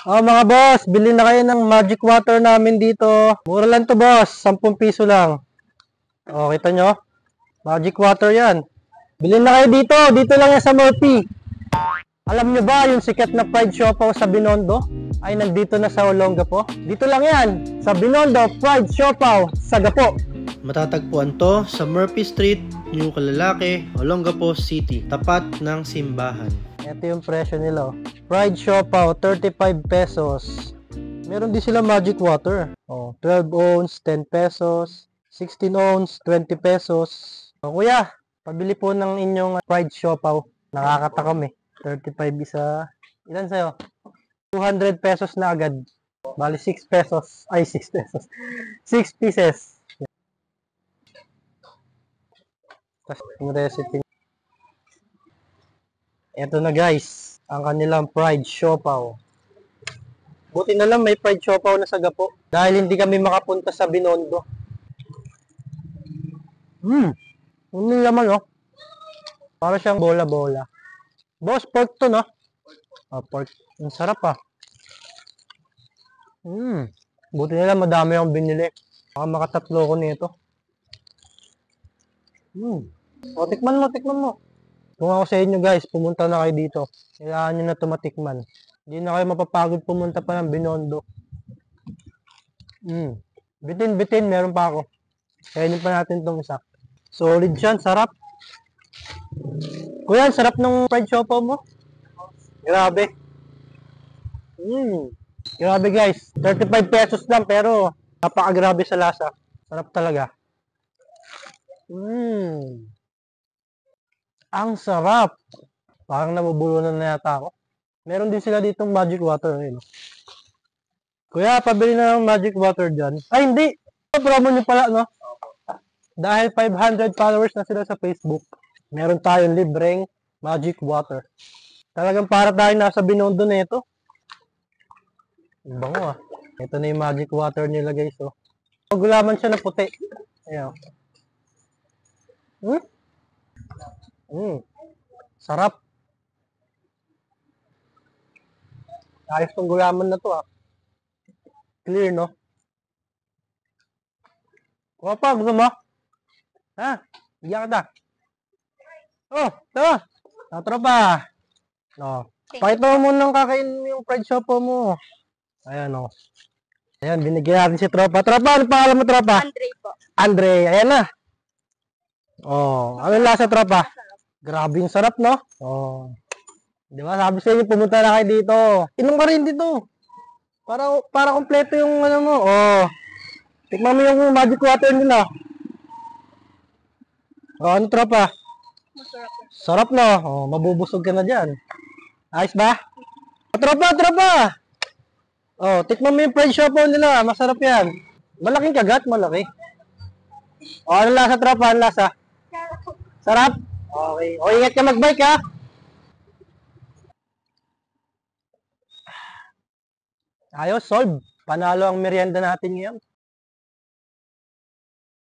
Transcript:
Mga boss, bili na kayo ng magic water namin dito. Mura lang to boss, 10 piso lang. Kita nyo? Magic water yan. Bili na kayo dito, dito lang yan sa Murphy. Alam nyo ba yung sikat na fried siopaw sa Binondo? Ay nandito na sa Olongapo. Dito lang yan, sa Binondo Fried Siopaw sa Gapo. Matatagpuan to sa Murphy Street, New Calalake, Olongapo City, tapat ng simbahan. Ito yung presyo nila. Fried siopaw, 35 pesos. Meron din sila magic water. 12 ounce, 10 pesos. 16 ounce, 20 pesos. Kuya, pabili po ng inyong fried siopaw. Nakakatakam eh. 35 isa. Ilan sa'yo? 200 pesos na agad. Bali 6 pesos. Ay, 6 pesos. 6 pieces. Tapos yung recipe. Ito na guys, ang kanilang fried siopaw. Buti na lang may fried siopaw na sa Gapo. Dahil hindi kami makapunta sa Binondo. Ano naman Para siyang bola-bola. Boss, pork to no? Pork. Ang sarap Buti na lang madami akong binili. Baka makatatlo ko nito. Tikman mo. Kung ako sa inyo guys, pumunta na kayo dito. Kailangan nyo na tumatikman. Hindi na kayo mapapagod pumunta pa ng Binondo. Bitin, meron pa ako. Kainin pa natin itong isa. Solid siya, sarap. Kuya, sarap ng fried siopaw mo. Grabe. Grabe guys. 35 pesos lang pero napakagrabe sa lasa. Sarap talaga. Ang sarap. Parang nabubulunan na yata ako. Meron din sila ditong magic water. Kuya, pabili na ng magic water dyan. Ay, hindi. Promo nyo pala, no? Dahil 500 followers na sila sa Facebook, meron tayong libreng magic water. Talagang para tayo nasa Binondo na ito. Ang bango Ito na yung magic water nila guys. Gulaman siya na puti. Ayan. Sarap. Ayos tong gulaman na to Clear, no? Kuha pa, gusto mo? Iyak kita. Tama. Tropa. Pakita mo muna ng kakain yung fried siopaw mo. Ayan, Ayan, binigyan natin si Tropa. Tropa, ano pangalan mo, Tropa? Andre po. Andre, ayan na. Ano lasa, Tropa? Grabe yung sarap, no? Di ba? Sabi sa inyo, pumunta na kayo dito. Inom ka rin dito. Para kompleto yung ano mo. Tikman mo yung magic water nila. Ano, Tropa? Masarap. Sarap, no? Mabubusog ka na dyan. Ayos ba? Tropa! Tikman mo yung fried siopaw nila. Masarap yan. Malaking kagat, malaki. Ano lasa, Tropa? Ano lasa? Sarap? Okay. Ingat ka mag-bike, ha? Ayos, solve. Panalo ang merienda natin ngayon.